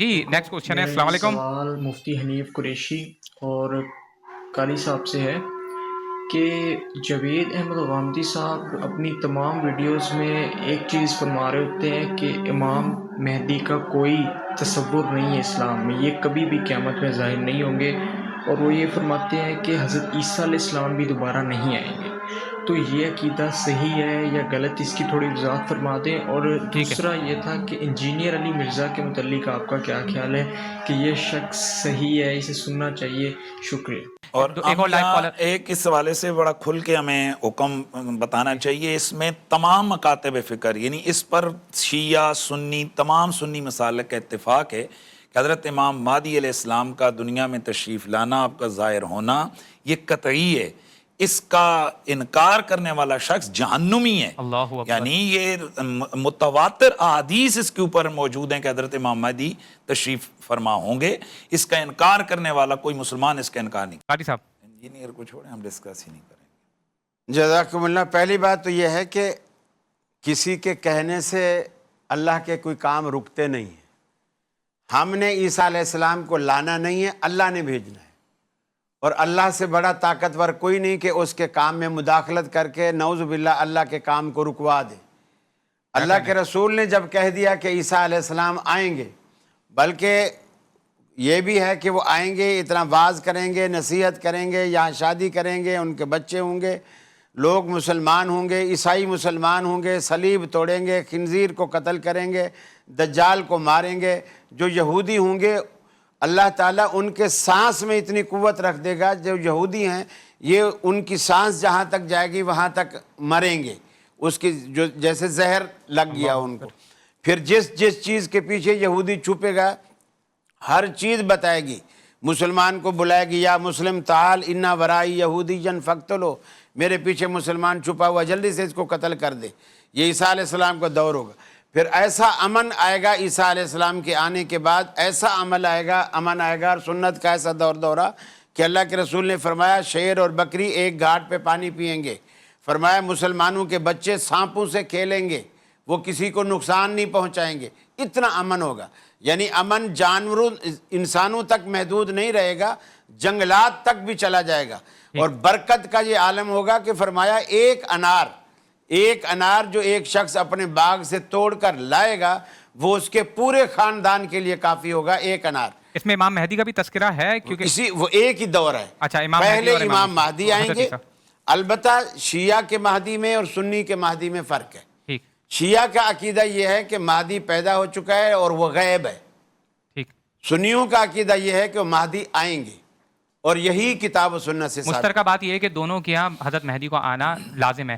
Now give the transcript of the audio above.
جی next question ہے. میرا السلام یہ علیکم. سوال مفتی حنیف قریشی اور قاری صاحب سے ہے کہ جاوید احمد غامدی صاحب اپنی تمام ویڈیوز میں ایک چیز فرما رہے ہوتے ہیں کہ امام مہدی کا کوئی تصور نہیں ہے اسلام میں، یہ کبھی بھی قیامت میں ظاہر نہیں ہوں گے، اور وہ یہ فرماتے ہیں کہ حضرت عیسیٰ علیہ السلام بھی دوبارہ نہیں آئیں گے. تو یہ عقیدہ صحیح ہے یا غلط، اس کی تھوڑی وضاحت فرما دیں. اور ٹھیک ہے. دوسرا یہ تھا کہ انجینئر علی مرزا کے متعلق آپ کا کیا خیال ہے کہ یہ شخص صحیح ہے، اسے سننا چاہیے؟ شکریہ. اور ایک ہم اور لائیو یہاں کالر. ایک اس حوالے سے بڑا کھل کے ہمیں حکم بتانا چاہیے، اس میں تمام مکاتب فکر یعنی اس پر شیعہ سنی تمام سنی مسالک کا اتفاق ہے کہ حضرت امام مہدی علیہ السلام کا دنیا میں تشریف لانا، آپ کا ظاہر ہونا یہ قطعی ہے. اس کا انکار کرنے والا شخص جہنمی ہے. اللہ اکبر. یعنی یہ متواتر احادیث اس کے اوپر موجود ہیں کہ حضرت امام مہدی تشریف فرما ہوں گے. اس کا انکار کرنے والا کوئی مسلمان اس کا انکار نہیں. قاری صاحب. انجینئر کو چھوڑیں، ہم ڈسکس ہی نہیں کریں گے. جزاکم اللہ. پہلی بات تو یہ ہے کہ کسی کے کہنے سے اللہ کے کوئی کام رکتے نہیں ہیں. ہم نے عیسیٰ علیہ السلام کو لانا نہیں ہے، اللہ نے بھیجنا ہے. اور اللہ سے بڑا طاقتور کوئی نہیں کہ اس کے کام میں مداخلت کر کے نعوذ باللہ اللہ کے کام کو رکوا دے. اللہ کے رسول نے جب کہہ دیا کہ عیسیٰ علیہ السلام آئیں گے، بلکہ یہ بھی ہے کہ وہ آئیں گے، اتنا واعظ کریں گے، نصیحت کریں گے، یہاں شادی کریں گے، ان کے بچے ہوں گے، لوگ مسلمان ہوں گے، عیسائی مسلمان ہوں گے، صلیب توڑیں گے، خنزیر کو قتل کریں گے، دجال کو ماریں گے. جو یہودی ہوں گے اللہ تعالیٰ ان کے سانس میں اتنی قوت رکھ دے گا، جو یہودی ہیں یہ ان کی سانس جہاں تک جائے گی وہاں تک مریں گے، اس کی جو جیسے زہر لگ گیا ان کو. پھر جس چیز کے پیچھے یہودی چھپے گا ہر چیز بتائے گی. مسلمان کو بلائے گی، یا مسلم تعال انا ورائی یہودی فقتلو، میرے پیچھے مسلمان چھپا ہوا، جلدی سے اس کو قتل کر دے. یہ عیسیٰ علیہ السلام کا دور ہوگا. پھر ایسا امن آئے گا عیسیٰ علیہ السلام کے آنے کے بعد، ایسا امن آئے گا اور سنت کا ایسا دورہ کہ اللہ کے رسول نے فرمایا شیر اور بکری ایک گھاٹ پہ پانی پئیں گے. فرمایا مسلمانوں کے بچے سانپوں سے کھیلیں گے، وہ کسی کو نقصان نہیں پہنچائیں گے. اتنا امن ہوگا. یعنی امن جانوروں انسانوں تک محدود نہیں رہے گا، جنگلات تک بھی چلا جائے گا. اور برکت کا یہ عالم ہوگا کہ فرمایا ایک انار جو ایک شخص اپنے باغ سے توڑ کر لائے گا وہ اس کے پورے خاندان کے لیے کافی ہوگا. ایک انار. اس میں امام مہدی کا بھی تذکرہ ہے کیونکہ وہ ایک ہی دور ہے. اچھا، پہلے امام مہدی آئیں گے. البتہ شیعہ کے مہدی میں اور سنی کے مہدی میں فرق ہے. ٹھیک. شیعہ کا عقیدہ یہ ہے کہ مہدی پیدا ہو چکا ہے اور وہ غیب ہے. ٹھیک. سنیوں کا عقیدہ یہ ہے کہ وہ مہدی آئیں گے، اور یہی کتاب و سنت سے ثابت ہے. مشترکہ بات یہ ہے کہ دونوں کے یہاں حضرت مہدی کو آنا لازم ہے.